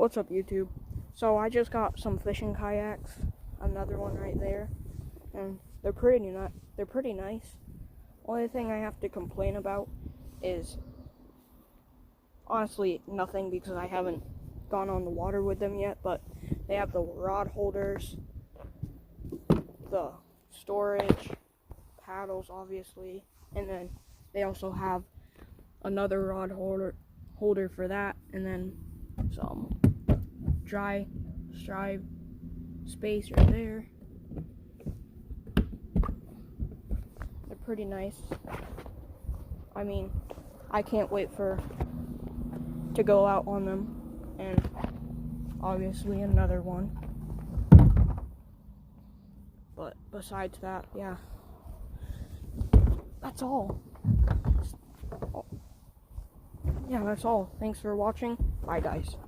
What's up, YouTube? So I just got some fishing kayaks, another one right there, and they're pretty nice. Only thing I have to complain about is honestly nothing, because I haven't gone on the water with them yet, but they have the rod holders, the storage, paddles obviously, and then they also have another rod holder for that, and then some dry space right there. They're pretty nice. I mean, I can't wait to go out on them, and obviously another one. But besides that, yeah, that's all. Yeah, that's all. Thanks for watching. Bye, guys.